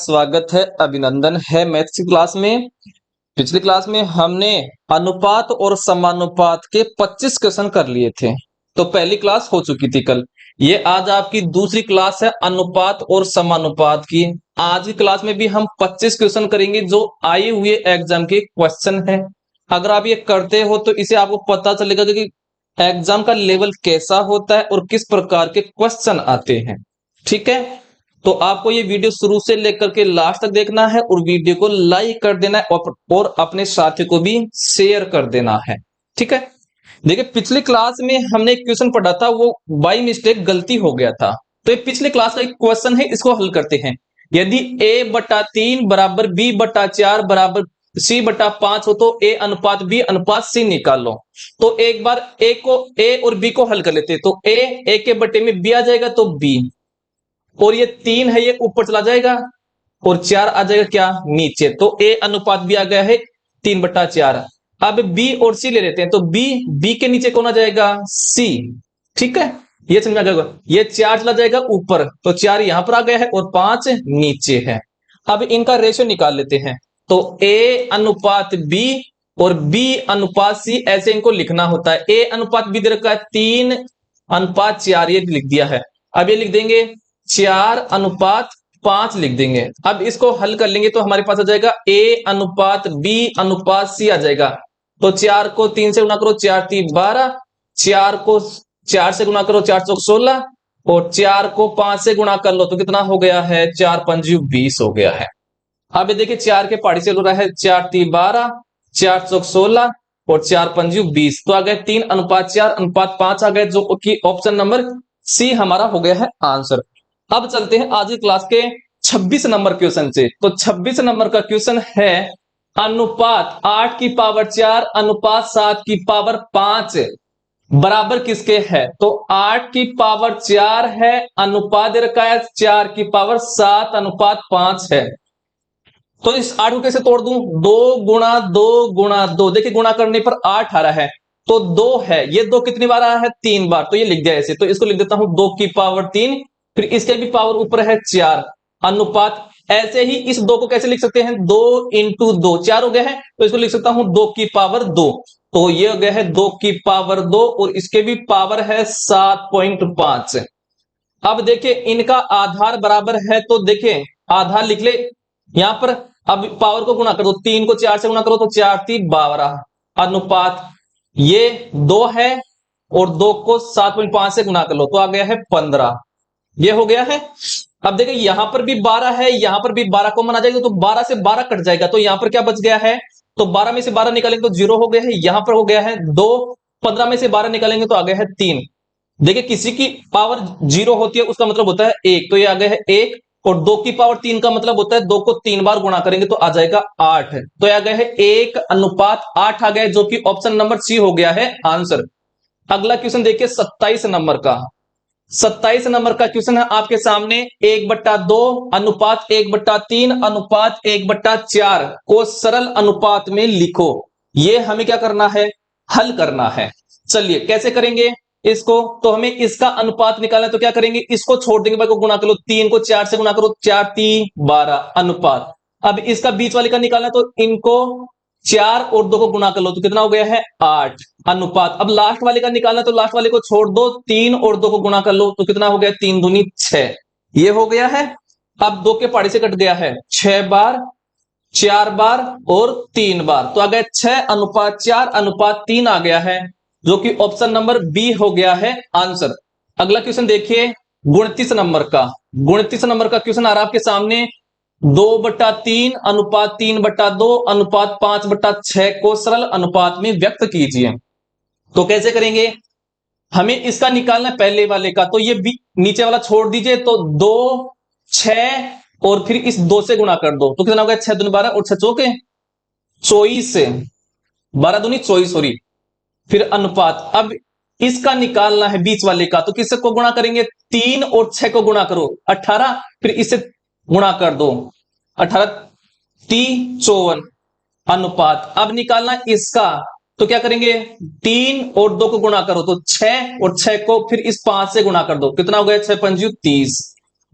स्वागत है, अभिनंदन है मैथ्स की क्लास में। पिछली क्लास में हमने अनुपात और समानुपात के 25 क्वेश्चन कर लिए थे। तो पहली क्लास हो चुकी थी कल। ये आज आपकी दूसरी क्लास है अनुपात और समानुपात की। आज की क्लास में भी हम 25 क्वेश्चन करेंगे जो आए हुए एग्जाम के क्वेश्चन है। अगर आप ये करते हो तो इसे आपको पता चलेगा कि एग्जाम का लेवल कैसा होता है और किस प्रकार के क्वेश्चन आते हैं। ठीक है, तो आपको ये वीडियो शुरू से लेकर के लास्ट तक देखना है और वीडियो को लाइक कर देना है और अपने साथी को भी शेयर कर देना है। ठीक है, देखिए पिछली क्लास में हमने एक क्वेश्चन पढ़ा था, वो बाई मिस्टेक गलती हो गया था। तो ये पिछले क्लास का एक क्वेश्चन है, इसको हल करते हैं। यदि a/3 बराबर b/4 बराबर c/5 हो तो a अनुपात b अनुपात c निकालो। तो एक बार a और b को हल कर लेते हैं। तो a के बटे में b आ जाएगा तो b, और ये 3 है ये ऊपर चला जाएगा और 4 आ जाएगा क्या नीचे। तो a अनुपात b आ गया है 3/4। अब b और c ले लेते हैं। तो b के नीचे कौन आ जाएगा c। ठीक है, ये समझ में आ गया। ये 4 चला जाएगा ऊपर तो 4 यहां पर आ गया है और 5 नीचे है। अब इनका रेशियो निकाल लेते हैं। तो a अनुपात b और b अनुपात c ऐसे इनको लिखना होता है। a अनुपात b दे रखा है 3/4, ये लिख दिया है। अब ये लिख देंगे 4/5 लिख देंगे। अब इसको हल कर लेंगे तो हमारे पास आ जाएगा a अनुपात b अनुपात c आ जाएगा। तो 4 को 3 से गुणा करो 4 3 12, 4 को 4 से गुणा करो 4 चौक 16, और 4 को 5 से गुणा कर लो तो कितना हो गया है 4 5 20 हो गया है। अब ये देखिए 4 के पहाड़ी से हो रहा है 4 3 12, 4 चौक 16 और 4 5 20, तो आ गए 3/4 आ गए, जो कि ऑप्शन नंबर सी हमारा हो गया है आंसर। अब चलते हैं आज की क्लास के 26 नंबर क्वेश्चन से। तो 26 नंबर का क्वेश्चन है अनुपात 8 की पावर 4 अनुपात 7 की पावर 5 बराबर किसके है। तो 8 की पावर 4 है, अनुपात दे रखा है 4 की पावर 7 अनुपात 5 है। तो इस 8 को कैसे तोड़ दूं, 2 गुणा 2 गुणा 2, देखिए गुणा करने पर 8 आ रहा है तो 2 है, ये 2 कितनी बार आया है 3 बार, तो ये लिख दिया ऐसे। तो इसको लिख देता हूं 2 की पावर 3, फिर इसके भी पावर ऊपर है 4 अनुपात। ऐसे ही इस 2 को कैसे लिख सकते हैं, 2 इंटू 2, 4 हो गया है तो इसको लिख सकता हूं 2 की पावर 2। तो ये हो गया है 2 की पावर 2 और इसके भी पावर है 7.5। अब देखिए इनका आधार बराबर है तो देखिए आधार लिख ले यहां पर। अब पावर को गुणा कर दो, 3 को 4 से गुणा करो तो 4 3 12 अनुपात ये 2 है और 2 को 7.5 से गुणा कर लो तो आ गया है 15, ये हो गया है। अब देखिए यहां पर भी 12 है, यहां पर भी 12 कॉमन आ जाएगा तो 12 से 12 कट जाएगा, तो यहां पर क्या बच गया है, तो 12 में से 12 निकालेंगे तो 0 हो गया है, यहां पर हो गया है 2, 15 में से 12 निकालेंगे तो आ गया है 3। देखिए किसी की पावर 0 होती है उसका मतलब होता है 1, तो ये आ गया है 1, और 2 की पावर 3 का मतलब होता है 2 को 3 बार गुणा करेंगे तो आ जाएगा 8, तो ये आ गया है 1 अनुपात 8 आ गया, जो कि ऑप्शन नंबर सी हो गया है आंसर। अगला क्वेश्चन देखिए 27 नंबर का। 27 नंबर का क्वेश्चन है आपके सामने, 1/2 अनुपात 1/3 अनुपात 1/4 को सरल अनुपात में लिखो। ये हमें क्या करना है, हल करना है। चलिए कैसे करेंगे इसको, तो हमें इसका अनुपात निकालना है तो क्या करेंगे, इसको छोड़ देंगे, को गुणा करो, 3 को 4 से गुणा करो 4 3 12 अनुपात। अब इसका बीच वाले का निकालना है तो इनको 4 और 2 को गुणा कर लो तो कितना हो गया है 8 अनुपात। अब लास्ट वाले का निकालना तो लास्ट वाले को छोड़ दो, 3 और 2 को गुणा कर लो तो कितना हो गया 3 दूनी 6, ये हो गया है। अब 2 के पहाड़ी से कट गया है 6 बार 4 बार और 3 बार, तो आ गया 6 अनुपात 4 अनुपात 3 आ गया है, जो कि ऑप्शन नंबर बी हो गया है आंसर। अगला क्वेश्चन देखिए 29 नंबर का। 29 नंबर का क्वेश्चन आ रहा है आपके सामने, 2/3 अनुपात 3/2 अनुपात 5/6 को सरल अनुपात में व्यक्त कीजिए। तो कैसे करेंगे, हमें इसका निकालना है पहले वाले का, तो ये नीचे वाला छोड़ दीजिए, तो 2 6 और फिर इस 2 से गुणा कर दो तो कितना हो गया 6 दूनी 12 और 6 चौके 24, 12 दूनी 24 सॉरी, फिर अनुपात। अब इसका निकालना है बीच वाले का, तो किससे को गुणा करेंगे, 3 और 6 को गुणा करो 18, फिर इससे गुणा कर दो 18 3 54 अनुपात। अब निकालना इसका, तो क्या करेंगे 3 और 2 को गुणा करो तो 6 और 6 को फिर इस 5 से गुणा कर दो, कितना हो गया 6 5 30,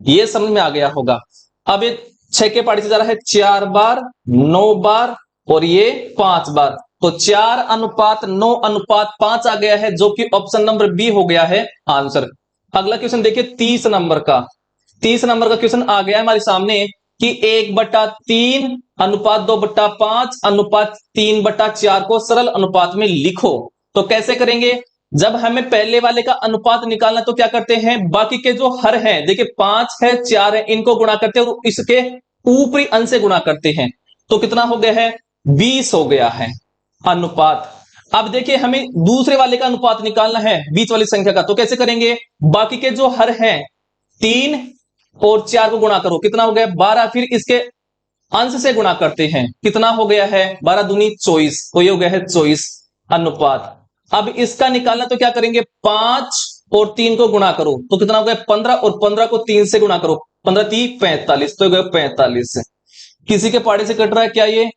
ये समझ में आ गया होगा। अब ये 6 के पहाड़ी से जा रहा है 4 बार, 9 बार और ये 5 बार। तो 4:9:5 आ गया है, जो कि ऑप्शन नंबर बी हो गया है आंसर। अगला क्वेश्चन देखिए 30 नंबर का। 30 नंबर का क्वेश्चन आ गया है हमारे सामने कि 1/3 अनुपात 2/5 अनुपात 3/4 को सरल अनुपात में लिखो। तो कैसे करेंगे? जब हमें पहले वाले का अनुपात निकालना तो क्या करते हैं, बाकी के जो हर हैं, देखिए 5 है 4 है, इनको गुणा करते हैं और इसके ऊपरी अंश से गुणा करते हैं। तो कितना हो गया है? 20 हो गया है अनुपात। अब देखिए हमें दूसरे वाले का अनुपात निकालना है बीच वाली संख्या का। तो कैसे करेंगे? बाकी के जो हर हैं 3 और 4 को गुणा करो, कितना हो गया? 12। फिर इसके अंश से गुणा करते हैं, कितना हो गया है? 12 दूनी 24, तो ये हो गया है 24 अनुपात। अब इसका निकालना तो क्या करेंगे? 5 और 3 को गुणा करो, तो कितना हो गया? 15 और 15 को 3 से गुणा करो, 15 3 45, तो गया 45। किसी के पहाड़े से कट रहा है क्या ये?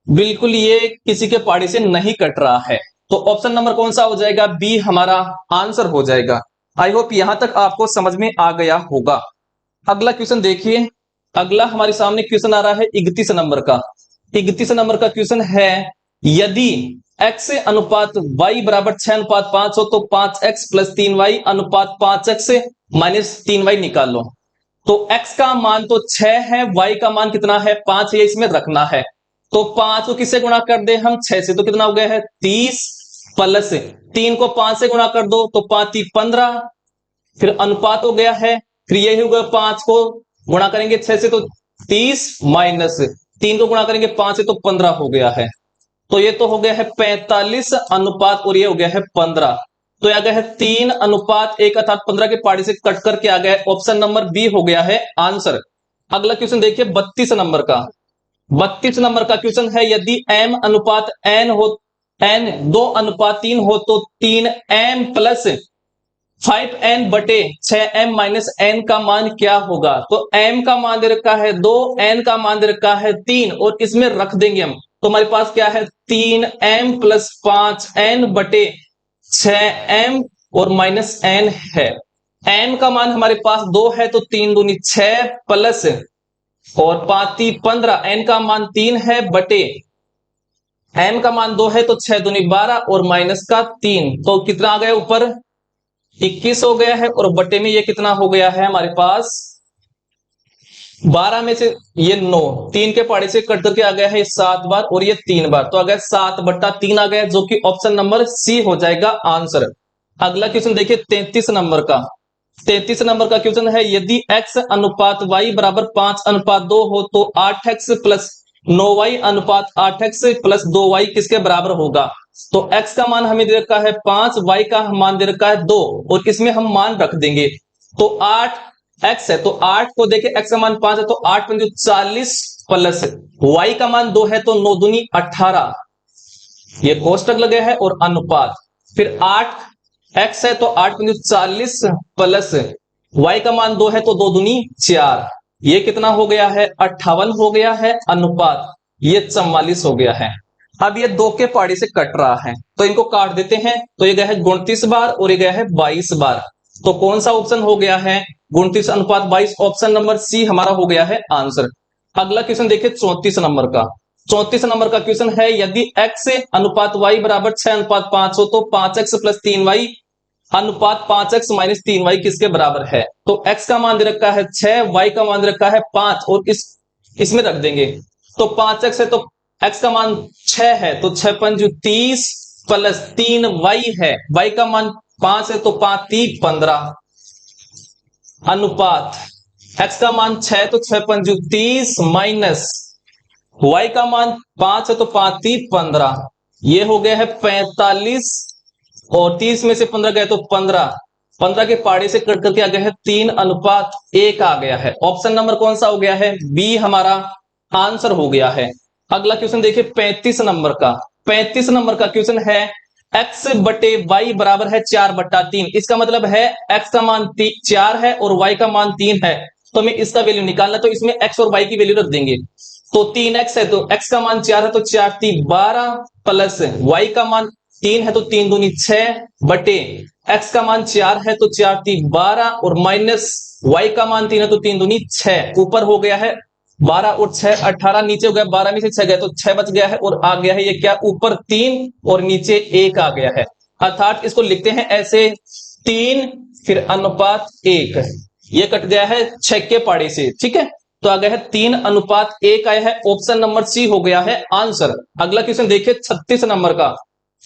बिल्कुल ये किसी के पहाड़े से नहीं कट रहा है। तो ऑप्शन नंबर कौन सा हो जाएगा? बी हमारा आंसर हो जाएगा। आई होप यहां तक आपको समझ में आ गया होगा। अगला क्वेश्चन देखिए। अगला हमारे सामने क्वेश्चन आ रहा है 31 नंबर का। 31 नंबर का क्वेश्चन है, यदि x अनुपात y बराबर 6:5 हो तो 5x प्लस 3y अनुपात 5x माइनस 3y निकालो। तो x का मान तो 6 है, y का मान कितना है? 5 है, इसमें रखना है। तो 5 को किससे गुणा कर दे हम? 6 से, तो कितना हो गया है? 30 प्लस 3 को 5 से गुणा कर दो, तो 5 3 15। फिर अनुपात हो गया है, फिर यही होगा 5 को गुणा करेंगे 6 से तो 30 माइनस 3 को गुणा करेंगे 5 से तो 15 हो गया है। तो ये तो हो गया है 45 अनुपात और ये हो गया है 15। तो आ गया है 3:1 अर्थात 15 के पहाड़ी से कट करके आ गया है। ऑप्शन नंबर बी हो गया है आंसर। अगला क्वेश्चन देखिए 32 नंबर का। 32 नंबर का क्वेश्चन है, यदि m अनुपात n हो, n 2:3 हो तो 3m plus 5n/6m minus n का मान क्या होगा? तो m का मान दे रखा है 2, n का मान दे रखा है 3 और इसमें रख देंगे हम। तो हमारे पास क्या है? 3m प्लस 5n/6m और माइनस n है। m का मान हमारे पास 2 है, तो 3 दूनी 6 प्लस और 5 3 15, n का मान 3 है बटे m का मान 2 है, तो 6 दूनी 12 और माइनस का 3, तो कितना आ गया ऊपर? 21 हो गया है। और बटे में ये कितना हो गया है हमारे पास? 12 में से ये 9, 3 के पहाड़े से कट करके आ गया है 7 बार और ये 3 बार, तो आ गया 7/3 आ गया, जो कि ऑप्शन नंबर सी हो जाएगा आंसर। अगला क्वेश्चन देखिए 33 नंबर का। 33 नंबर का क्वेश्चन है, यदि x अनुपात y बराबर 5:2 हो तो 8x प्लस 9y अनुपात 8x प्लस 2y किसके बराबर होगा? तो x का मान हमें दे रखा है 5, y का मान दे रखा है 2 और इसमें हम मान रख देंगे। तो 8x है, तो 8 को देखे x का मान 5 है, तो 8 पंजे 40 प्लस y का मान 2 है, तो 9 दूनी 18, ये कोष्टक लगे है और अनुपात। फिर 8x है, तो 8 पंजे 40 प्लस y का मान 2 है, तो 2 दूनी 4, ये कितना हो गया है? 58 हो गया है अनुपात, ये 44 हो गया है। अब ये 2 के पहाड़ी से कट रहा है, तो इनको काट देते हैं। तो ये गया है 29 बार और ये गया है 22 बार। तो कौन सा ऑप्शन हो गया है? 29 अनुपात 22, ऑप्शन नंबर सी हमारा हो गया है आंसर। अगला क्वेश्चन देखिए 34 नंबर का। 34 नंबर का क्वेश्चन है, यदि x अनुपात y बराबर 6:5 हो तो 5x प्लस 3y अनुपात 5x माइनस 3y किसके बराबर है? तो x का मान दे रखा है 6, y का मान दे रखा है 5 और इसमें रख देंगे। तो 5x है, तो x का मान 6 है, तो 6 पंजू 30 प्लस 3y है, y का मान 5 है, तो 5 3 15 अनुपात x का मान 6, तो 6 पंजू 30 माइनस y का मान 5 है, तो 5 3 15, ये हो गया है 45 और 30 में से 15 गए तो 15, 15 के पहाड़े से कट करके आ गया है 3:1 आ गया है। ऑप्शन नंबर कौन सा हो गया है? बी हमारा आंसर हो गया है। अगला क्वेश्चन देखिए 35 नंबर का। 35 नंबर का क्वेश्चन है, x बटे y बराबर है 4/3। इसका मतलब है x का मान 4 है और y का मान 3 है, तो हमें इसका वैल्यू निकालना, तो इसमें x और y की वैल्यू रख देंगे। तो 3x है, तो x का मान 4 है, तो 4 3 12 प्लस y का मान 3 है, तो 3 दूनी 6 बटे x का मान 4 है, तो 4 3 12 और माइनस y का मान 3 है, तो 3 दूनी 6, ऊपर हो गया है 12 और 6 18, नीचे हो गया 12 में से 6 गया तो 6 बच गया है और आ गया है ये क्या, ऊपर 3 और नीचे 1 आ गया है। अर्थात इसको लिखते हैं ऐसे 3 फिर अनुपात 1, ये कट गया है 6 के पाड़े से, ठीक है। तो आ गया है 3 अनुपात 1 आया है, ऑप्शन नंबर सी हो गया है आंसर। अगला क्वेश्चन देखिए 36 नंबर का।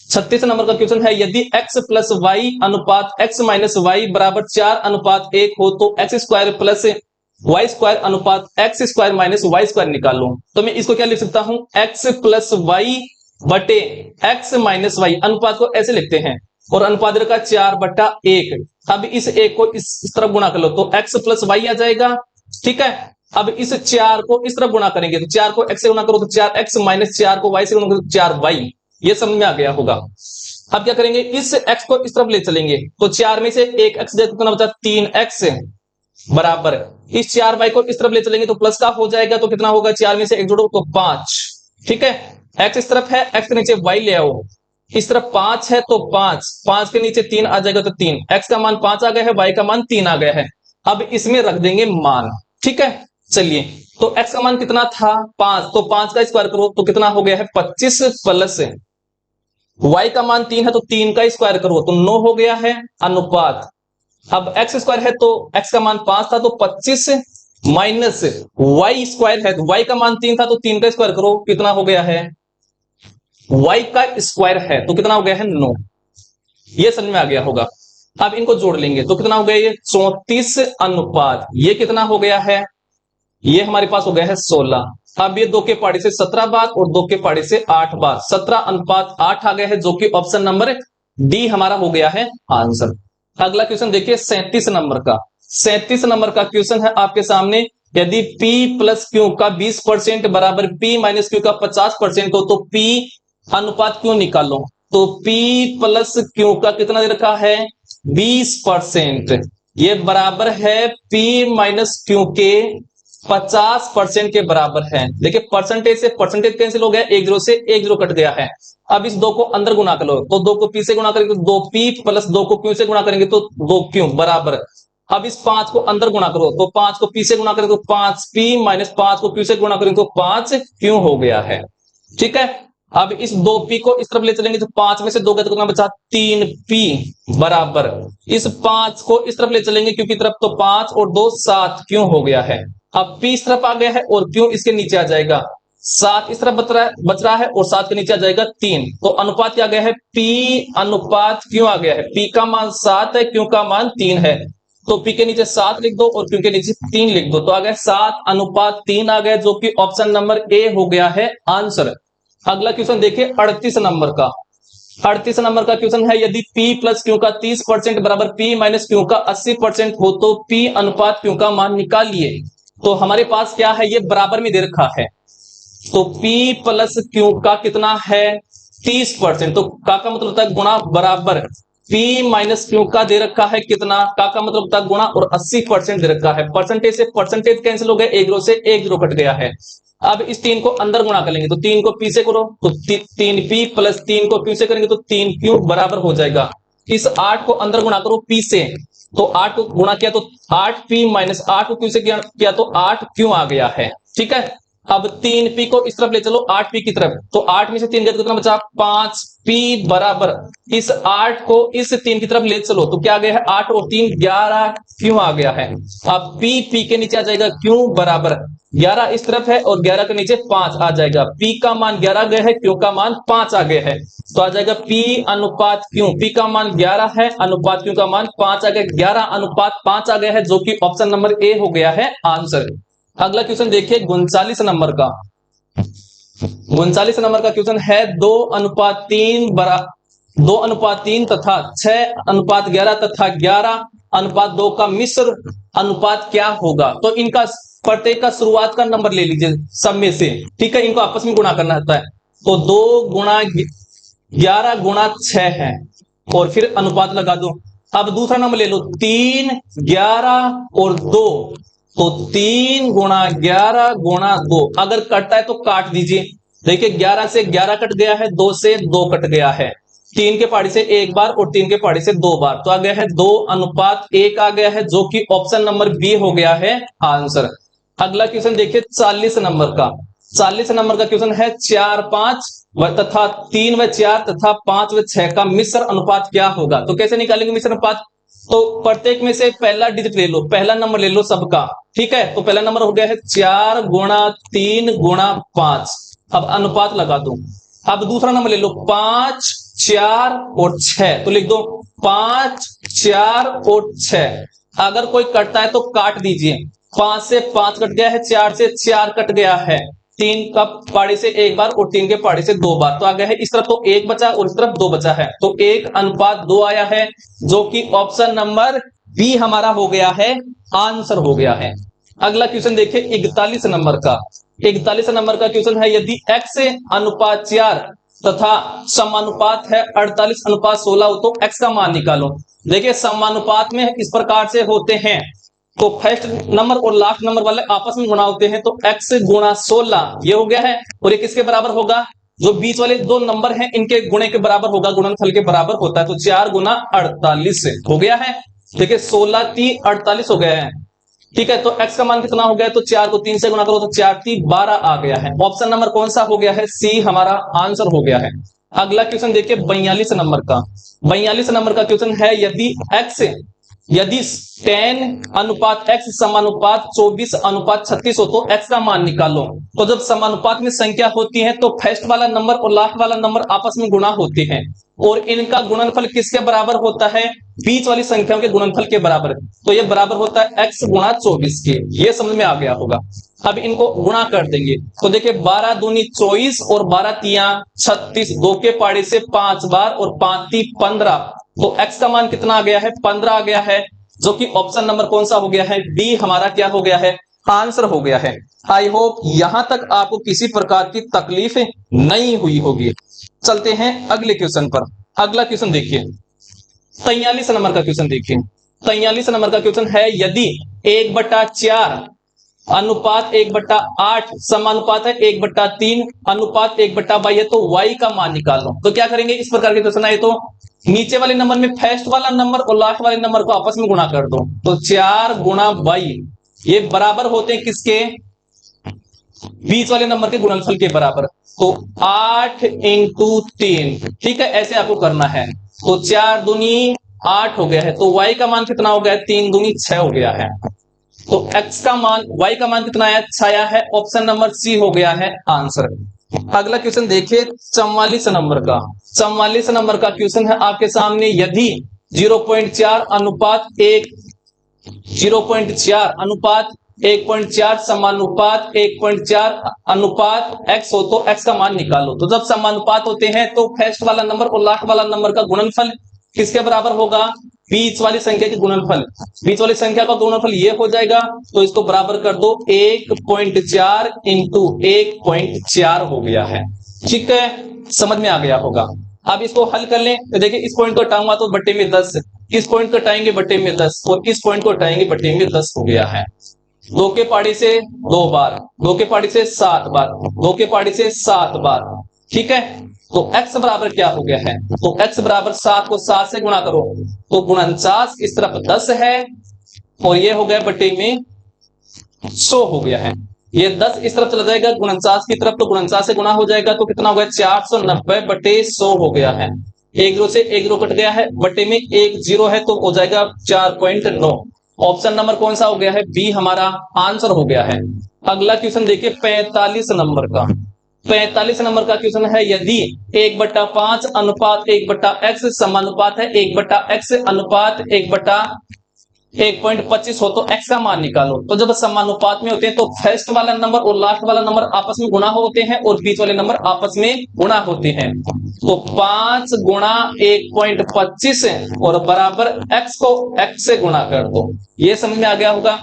36 नंबर का क्वेश्चन है, यदि x प्लस वाई अनुपात x माइनस वाई बराबर 4 अनुपात 1 हो तो x square plus y square अनुपात x square minus y square निकालो। तो मैं इसको क्या लिख सकता हूं, x प्लस वाई बटे x माइनस वाई, अनुपात को ऐसे लिखते हैं और अनुपात का 4/1। अब इस एक को इस तरफ गुणा कर लो तो x प्लस वाई आ जाएगा, ठीक है। अब इस 4 को इस तरफ गुणा करेंगे तो 4 को x से गुणा करो तो 4x माइनस 4 को y से गुणा करो तो 4y, ये समझ में आ गया होगा। अब क्या करेंगे, इस x को इस तरफ ले चलेंगे तो 4 में से एक x दे तो कितना बचा 3x बराबर, इस 4y को इस तरफ ले चलेंगे तो प्लस का हो जाएगा तो कितना होगा, 4 में से एक जोड़ो तो 5, ठीक है। x इस तरफ है, x के नीचे y ले आओ, इस तरफ 5 है तो 5, 5 के नीचे 3 आ जाएगा तो 3, x का मान 5 आ गया है, y का मान 3 आ गया है। अब इसमें रख देंगे मान, ठीक है। चलिए तो x का मान कितना था 5, तो 5 का स्क्वायर करो तो कितना हो गया है 25 प्लस y का मान 3 है तो 3 का स्क्वायर करो तो 9 हो गया है अनुपात। अब x स्क्वायर है तो x का मान 5 था तो 25 माइनस y स्क्वायर है तो y का मान 3 था तो 3 का स्क्वायर करो कितना हो गया है, y का स्क्वायर है तो कितना हो गया है 9, ये समझ में आ गया होगा। अब इनको जोड़ लेंगे तो कितना हो गया ये 34 अनुपात, ये कितना हो गया है, ये हमारे पास हो गया है 16। अब ये 2 के पाड़े से 17 बार और 2 के पाड़े से 8 बार, 17 अनुपात 8 आ गया है, जो कि ऑप्शन नंबर डी हमारा हो गया है आंसर। अगला क्वेश्चन देखिए 37 नंबर का। 37 नंबर का क्वेश्चन है आपके सामने, यदि P प्लस क्यू का 20% बराबर P माइनस क्यू का 50% हो तो P अनुपात क्यों निकालो। तो P प्लस क्यू का कितना दे रखा है 20%, ये बराबर है P माइनस क्यू के 50% के बराबर है। देखिए परसेंटेज से परसेंटेज कैंसिल हो गया, एक जीरो से एक जीरो कट गया है। अब इस 2 को अंदर गुणा कर लो तो 2 को p से गुणा करेंगे तो 2p प्लस 2 को q से गुणा करेंगे तो 2q बराबर। अब इस 5 को अंदर गुणा करो तो 5 को p से गुणा करेंगे तो 5p माइनस 5 को q से गुणा करेंगे तो 5q हो गया है, ठीक है। अब इस 2p को इस तरफ ले चलेंगे तो 5 में से 2 गए तो कितना बचा 3p बराबर, इस 5 को इस तरफ ले चलेंगे क्योंकि तरफ तो 5 और 2 7 क्यों हो गया है। अब p इस तरफ आ गया है और q इसके नीचे आ जाएगा, 7 इस तरफ बच रहा है और 7 के नीचे आ जाएगा 3, तो अनुपात क्या आ गया है p अनुपात q आ गया है। p का मान 7 है, q का मान 3 है, तो p के नीचे 7 लिख दो और q के नीचे 3 लिख दो, तो आ गया 7 अनुपात 3 आ गया, जो कि ऑप्शन नंबर ए हो गया है आंसर। अगला क्वेश्चन देखिए 38 नंबर का। 38 नंबर का क्वेश्चन है, यदि p प्लस क्यू का 30% बराबर p माइनस क्यू का 80% हो तो p अनुपात क्यू का मान निकालिए। तो हमारे पास क्या है, ये बराबर में दे रखा है, तो p प्लस क्यू का कितना है 30%, तो का मतलब होता है गुणा बराबर p माइनस क्यू का दे रखा है कितना, का मतलब होता है गुणा और 80% दे रखा है। परसेंटेज से परसेंटेज कैंसिल हो गया, एक जीरो से एक जीरो कट गया है। अब इस 3 को अंदर गुणा कर लेंगे तो 3 को p से करो तो 3p प्लस 3 को q से करेंगे तो 3q बराबर हो जाएगा। इस 8 को अंदर गुणा करो p से, तो 8 को गुणा किया तो 8p माइनस 8 को q से किया तो 8q आ गया है, ठीक है। अब 3p को इस तरफ ले चलो 8p की तरफ, तो 8 में से 3 गया तो कितना बचा 5p बराबर, इस 8 को इस 3 की तरफ ले चलो तो क्या आ गया है 8 और 3 11 क्यों आ गया है। अब p के नीचे आ जाएगा क्यों बराबर 11 इस तरफ है और 11 के नीचे 5 आ जाएगा, p का मान 11 गया है, q का मान 5 आ गया है, तो आ जाएगा p अनुपात q, p का मान 11 है, अनुपात q का मान 5 आ गया, 11 अनुपात 5 आ गया है, जो कि ऑप्शन नंबर ए हो गया है आंसर। अगला क्वेश्चन देखिए 39 नंबर का। 39 नंबर का क्वेश्चन है 2:3 तथा 6:11 तथा 11:2 का मिश्र अनुपात क्या होगा। तो इनका प्रत्येक का शुरुआत का नंबर ले लीजिए सब में से, ठीक है, इनको आपस में गुणा करना होता है, तो 2 गुणा 11 गुणा 6 है और फिर अनुपात लगा दो। अब दूसरा नंबर ले लो 3 11 और 2, तो 3 गुणा 11 गुणा 2, अगर कटता है तो काट दीजिए। देखिए 11 से 11 कट गया है, 2 से 2 कट गया है, 3 के पहाड़ी से एक बार और 3 के पहाड़ी से 2 बार, तो आ गया है 2:1 आ गया है, जो कि ऑप्शन नंबर बी हो गया है आंसर। अगला क्वेश्चन देखिए 40 नंबर का। 40 नंबर का क्वेश्चन है 4 5 तथा 3 व 4 तथा 5 व 6 का मिश्र अनुपात क्या होगा। तो कैसे निकालेंगे मिश्र अनुपात। तो प्रत्येक में से पहला डिजिट ले लो, पहला नंबर ले लो सबका। ठीक है, तो पहला नंबर हो गया है 4 गुणा 3 गुणा 5। अब अनुपात लगा दो। अब दूसरा नंबर ले लो 5 4 और 6, तो लिख दो 5 4 और 6। अगर कोई कटता है तो काट दीजिए। 5 से 5 कट गया है, 4 से 4 कट गया है, 3 का पाड़ी से एक बार और 3 के पाड़ी से 2 बार, तो आ गया है इस तरफ तो 1 बचा और इस तरफ 2 बचा है, तो 1:2 आया है, जो कि ऑप्शन नंबर बी हमारा हो गया है, आंसर हो गया है। अगला क्वेश्चन देखिए 41 नंबर का। 41 नंबर का क्वेश्चन है यदि x अनुपात 4 तथा समानुपात है 48:16 हो तो x का मान निकालो। देखिए समानुपात में इस प्रकार से होते हैं, तो फर्स्ट नंबर और लास्ट नंबर वाले आपस में गुणा होते हैं, तो x गुणा 16 ये हो गया है, और ये किसके बराबर होगा, जो बीच वाले दो नंबर हैं इनके गुणे के बराबर होगा, गुणनफल के बराबर होता है, तो 4 गुना 48 हो गया है। देखिए 16 3 48 हो गया है। ठीक है, तो x का मान कितना हो गया, तो 4 को 3 से गुणा करो तो 4 3 12 आ गया है। ऑप्शन नंबर कौन सा हो गया है, सी हमारा आंसर हो गया है। अगला क्वेश्चन देखिए 42 नंबर का। 42 नंबर का क्वेश्चन है यदि 10 अनुपात x समानुपात 24:36 हो तो x का मान निकालो। तो जब समानुपात में संख्या होती है तो फर्स्ट वाला नंबर और लास्ट वाला नंबर आपस में गुणा होते हैं, और इनका गुणनफल किसके बराबर होता है, बीच वाली संख्याओं के गुणनफल के बराबर, तो ये बराबर होता है x गुणा 24 के। ये समझ में आ गया होगा। अब इनको गुणा कर देंगे, तो देखिए 12 दूनी 24 और 12 तिया 36, 2 के पाड़े से 5 बार और 5 ती 15, तो x का मान कितना आ गया है, 15 आ गया है, जो कि ऑप्शन नंबर कौन सा हो गया है, डी हमारा क्या हो गया है, आंसर हो गया है। आई होप यहां तक आपको किसी प्रकार की तकलीफ नहीं हुई होगी। चलते हैं अगले क्वेश्चन पर। अगला क्वेश्चन देखिए 43 नंबर का क्वेश्चन देखिए। 43 नंबर का क्वेश्चन है यदि 1/4 अनुपात 1/8 समानुपात है 1/3 अनुपात 1/22 है तो y का मान निकालो। तो क्या करेंगे, इस प्रकार के क्वेश्चन आए तो नीचे वाले नंबर में फर्स्ट वाला नंबर और लास्ट वाले नंबर को आपस में गुणा कर दो, तो 4 गुणा y ये बराबर होते हैं किसके, बीच वाले नंबर के गुणनफल के बराबर, तो 8 इंटू 3। ठीक है, ऐसे आपको करना है, तो 4 दूनी 8 हो गया है, तो y का मान कितना हो गया, 3 दूनी 6 हो गया है, तो x का मान y का मान कितना आया, 6 आया है, ऑप्शन नंबर सी हो गया है आंसर। अगला क्वेश्चन देखिए 44 नंबर का। 44 नंबर का क्वेश्चन है आपके सामने यदि 0.4 अनुपात 1 0.4 अनुपात 1.4 समानुपात 1.4 अनुपात x हो तो x का मान निकालो। तो जब समानुपात होते हैं तो फर्स्ट वाला नंबर और लास्ट वाला नंबर का गुणनफल किसके बराबर होगा, बीच वाली संख्या के गुणनफल, बीच वाली संख्या का गुणनफल ये हो जाएगा, तो इसको बराबर कर दो 1.4 इंटू 1.4 हो गया है। ठीक है, समझ में आ गया होगा। अब इसको हल कर लें, तो देखिए इस पॉइंट को हटाऊंगा तो बट्टे में 10, इस पॉइंट को हटाएंगे बट्टे में 10 और इस पॉइंट को हटाएंगे बट्टे में 10 हो गया है। 2 के पाड़ी से 2 बार, 2 के पाड़ी से 7 बार, 2 के पाड़ी से 7 बार। ठीक है, तो x बराबर क्या हो गया है, तो x बराबर 7 को 7 से गुणा करो, तो 49 इस तरफ 10 है और ये हो गया बट्टे में 100 हो गया है। ये 10 इस तरफ चला जाएगा 49 की तरफ, तो 49 से गुणा हो जाएगा, तो कितना हो गया 490 बटे 100 हो गया है। एक जीरो से एक जीरो कट गया है, बटे में एक जीरो है तो हो जाएगा 4.9। ऑप्शन नंबर कौन सा हो गया है, बी हमारा आंसर हो गया है। अगला क्वेश्चन देखिए 45 नंबर का। 45 नंबर का क्वेश्चन है यदि 1/5 अनुपात 1/x समानुपात है 1/x अनुपात 1/1.25 हो तो x का मान निकालो। तो जब समानुपात में होते हैं तो फर्स्ट वाला नंबर और लास्ट वाला नंबर आपस में गुणा होते हैं और बीच वाले नंबर आपस में गुणा होते हैं, तो 5 गुणा 1.25 और बराबर x को x से गुणा कर दो। ये समझ में आ गया होगा।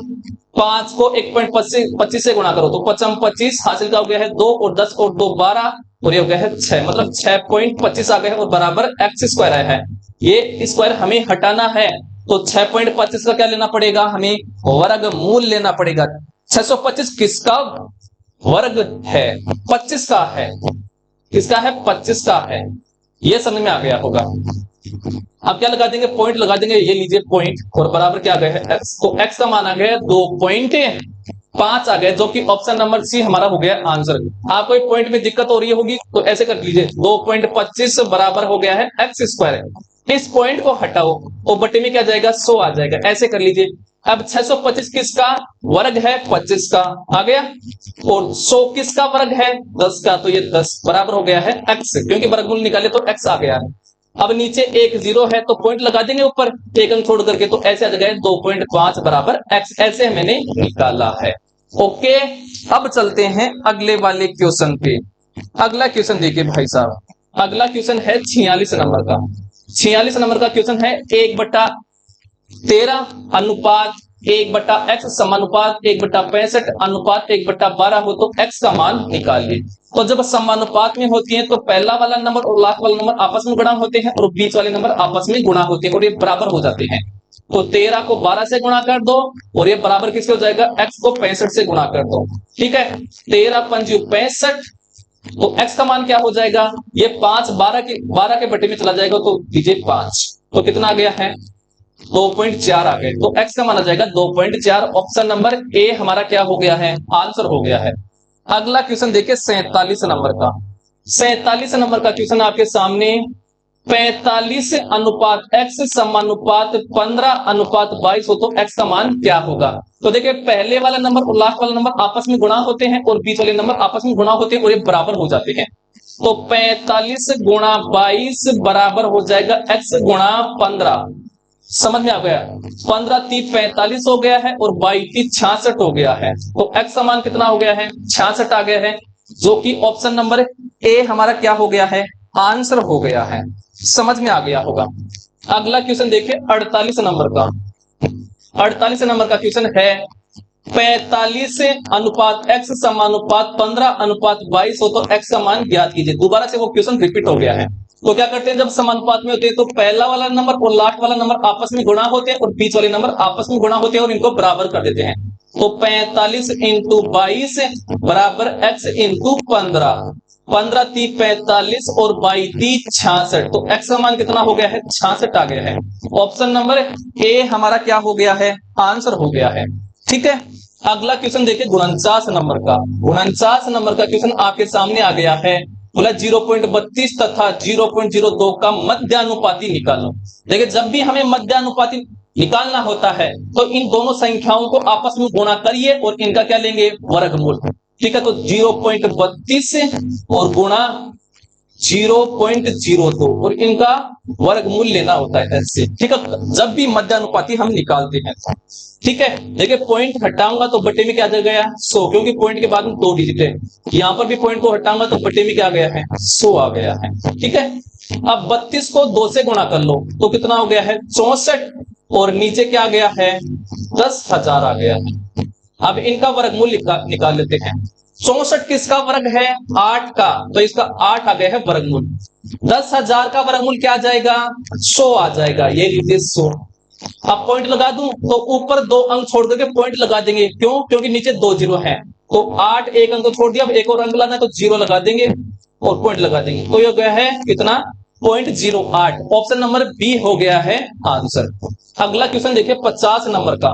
5 को 1.25 से गुणा करो तो 5 25 हासिल का हो गया है 2 और 10 और 2 12 और ये हो गया है 6, मतलब 6.25 आ गया है और बराबर x स्क्वायर आया है। ये स्क्वायर हमें हटाना है, तो 6.25 का क्या लेना पड़ेगा, हमें वर्गमूल लेना पड़ेगा। 625 किसका वर्ग है, 25 का है, किसका है, 25 का है। ये समझ में आ गया होगा। अब क्या लगा देंगे, पॉइंट लगा देंगे, ये लीजिए पॉइंट और बराबर क्या आ गया है x, तो x का मान आ गया है 2.25 5 आ गए, जो कि ऑप्शन नंबर सी हमारा हो गया आंसर। आपको एक पॉइंट में दिक्कत हो रही होगी तो ऐसे कर लीजिए, 2.25 बराबर हो गया है एक्स स्क्वायर। इस पॉइंट को हटाओ और बटे में क्या जाएगा, 100 आ जाएगा, ऐसे कर लीजिए। अब 625 किसका वर्ग है, 25 का आ गया, और 100 किसका वर्ग है, 10 का, तो ये 10 बराबर हो गया है एक्स, क्योंकि वर्गमूल निकाले तो एक्स आ गया है। अब नीचे एक जीरो है तो पॉइंट लगा देंगे ऊपर एक अंक छोड़ करके, तो ऐसे आ जाएगा 2.5 बराबर एक्स, ऐसे मैंने निकाला है। ओके, अब चलते हैं अगले वाले क्वेश्चन पे। अगला क्वेश्चन देखिए भाई साहब, अगला क्वेश्चन है 46 नंबर का। 46 नंबर का क्वेश्चन है 1/13 अनुपात 1/x समानुपात 1/65 अनुपात 1/12 हो तो x का मान निकालिए। तो जब समानुपात में होती है तो पहला वाला नंबर और लास्ट वाला नंबर आपस में गुणा होते हैं और बीच वाले नंबर आपस में गुणा होते हैं और ये बराबर हो जाते हैं। तो 13 को 12 से गुणा कर दो और ये बराबर किसके हो जाएगा, x को 65 से गुणा कर दो। ठीक है, 13 पंजू 65, तो x का मान क्या हो जाएगा, ये 5 12 के बटे में चला जाएगा तो दीजिए 5, तो कितना आ गया है 2.4 आ गए, तो x का मान आ जाएगा 2.4। ऑप्शन नंबर ए हमारा क्या हो गया है, आंसर हो गया है। अगला क्वेश्चन देखिए 47 नंबर का। 47 नंबर का क्वेश्चन आपके सामने, 45 अनुपात x समानुपात 15 अनुपात 22 हो तो x का मान क्या होगा। तो देखिए पहले वाला नंबर और लास्ट वाला नंबर आपस में गुणा होते हैं और बीच वाले नंबर आपस में गुणा होते हैं और ये बराबर हो जाते हैं। तो 45 गुणा 22 बराबर हो जाएगा x गुणा 15। समझ में आ गया, 15 3 45 हो गया है और 22 66 हो गया है, तो x का मान कितना हो गया है, 66 आ गया है, जो कि ऑप्शन नंबर ए हमारा क्या हो गया है, आंसर हो गया है। समझ में आ गया होगा। अगला क्वेश्चन देखिए 48 नंबर का। 48 नंबर का क्वेश्चन है 45 अनुपात x समानुपात 15 अनुपात 22 हो तो x का मान ज्ञात कीजिए। दोबारा से वो क्वेश्चन रिपीट हो गया है। तो क्या करते हैं, जब समानुपात में होते हैं तो पहला वाला नंबर और लास्ट वाला नंबर आपस में गुणा होते हैं और बीच वाले नंबर आपस में गुणा होते हैं और इनको बराबर कर देते हैं। तो 45 इंटू 22 बराबर x इंटू 15, 15 3 45 और 22 66, तो x का मान कितना हो गया है, 66 आ गया है। ऑप्शन नंबर ए हमारा क्या हो गया है, आंसर हो गया है। ठीक है, अगला क्वेश्चन देखिए 49 नंबर का। 49 नंबर का क्वेश्चन आपके सामने आ गया है, बोला 0.32 तथा 0.02 का मध्यानुपाती निकालो। देखिए जब भी हमें मध्यानुपाती निकालना होता है तो इन दोनों संख्याओं को आपस में गुणा करिए और इनका क्या लेंगे, वर्गमूल। ठीक है, तो 0.32 और गुणा 0.02 और इनका वर्गमूल लेना होता है ऐसे। ठीक है, जब भी मध्यानुपाती हम निकालते हैं। ठीक है, देखिए पॉइंट हटाऊंगा तो बटे में क्या आ गया, 100, क्योंकि पॉइंट के बाद में 2 डिजिट है। यहां पर भी पॉइंट को हटाऊंगा तो बटे में क्या आ गया है, 100 आ गया है। ठीक है, अब 32 को 2 से गुणा कर लो तो कितना हो गया है, 64, और नीचे क्या आ गया है, 10,000 आ गया है। अब इनका वर्गमूल निकाल लेते हैं। 64 किसका वर्ग है, 8 का, तो इसका 8 आ गया है वर्गमूल। 10,000 का वर्गमूल क्या आ जाएगा, 100 आ जाएगा, ये लीजिए 100। अब पॉइंट लगा दूं तो ऊपर 2 अंक छोड़ करके पॉइंट लगा देंगे, क्यों, क्योंकि नीचे 2 जीरो है। तो 8 एक अंक छोड़ दिया, अब एक और अंक लाना है तो 0 लगा देंगे और पॉइंट लगा देंगे, तो ये गया है कितना, 0.08। ऑप्शन नंबर बी हो गया है आंसर। अगला क्वेश्चन देखिए 50 नंबर का।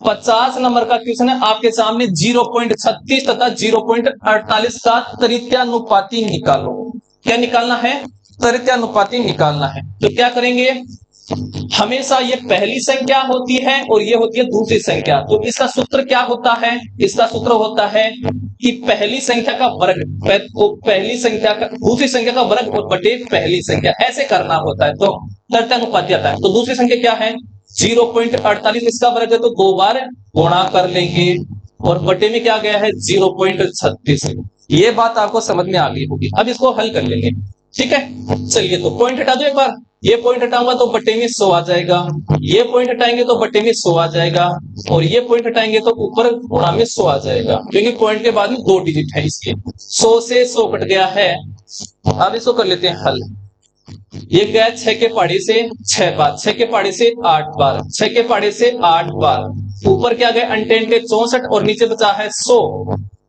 50 नंबर का क्वेश्चन है आपके सामने, 0.36 तथा 0.48 का तृतीयानुपाती निकालो। क्या निकालना है, तृतीयानुपाती निकालना है। तो क्या करेंगे, हमेशा ये पहली संख्या होती है और ये होती है दूसरी संख्या, तो इसका सूत्र क्या होता है, इसका सूत्र होता है कि पहली संख्या का वर्ग, तो पहली संख्या का दूसरी संख्या का वर्ग और बटे पहली संख्या, ऐसे करना होता है, तो तृतीयानुपाती आता है। तो दूसरी संख्या क्या है, 0.48, इसका वर्ग है तो 2 बार गुणा कर लेंगे और बटे में क्या गया है, 0.36। ये बात आपको समझ में आ गई होगी। अब इसको हल कर लेंगे। ठीक है, चलिए तो पॉइंट हटा दो एक बार, ये पॉइंट हटाऊंगा तो बटे में 100 आ जाएगा, ये पॉइंट हटाएंगे तो बटे में 100 आ जाएगा, और ये पॉइंट हटाएंगे तो ऊपर गुणा में 100 आ जाएगा, क्योंकि पॉइंट के बाद में 2 डिजिट है इसलिए। 100 से 100 कट गया है। अब इसको कर लेते हैं हल। ये गया 6 के पहाड़े से 6 बार, 6 के पहाड़े से 8 बार, 6 के पहाड़े से 8 बार, ऊपर क्या गया अनटेंटे 64 और नीचे बचा है 100,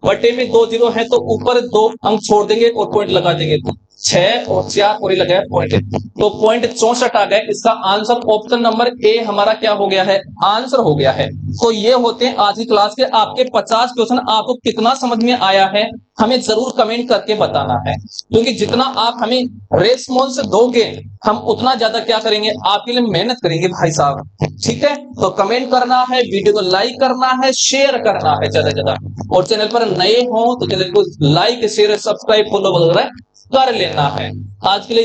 बटे में 2 जीरो है तो ऊपर 2 अंक छोड़ देंगे और पॉइंट लगा देंगे, 6 और 4 और ये लगा है पॉइंट, तो पॉइंट 64 आ गए। इसका आंसर ऑप्शन नंबर ए हमारा क्या हो गया है, आंसर हो गया है। तो ये होते हैं आज की क्लास के आपके 50 क्वेश्चन। आपको कितना समझ में आया है हमें जरूर कमेंट करके बताना है, क्योंकि जितना आप हमें रेस्पॉन्स दोगे हम उतना ज्यादा क्या करेंगे, आपके लिए मेहनत करेंगे भाई साहब। ठीक है, तो कमेंट करना है, वीडियो को लाइक करना है, शेयर करना है ज्यादा से ज्यादा, और चैनल पर नए हो तो चैनल को लाइक शेयर सब्सक्राइब फॉलो वगैरह कर लेना है। आज के लिए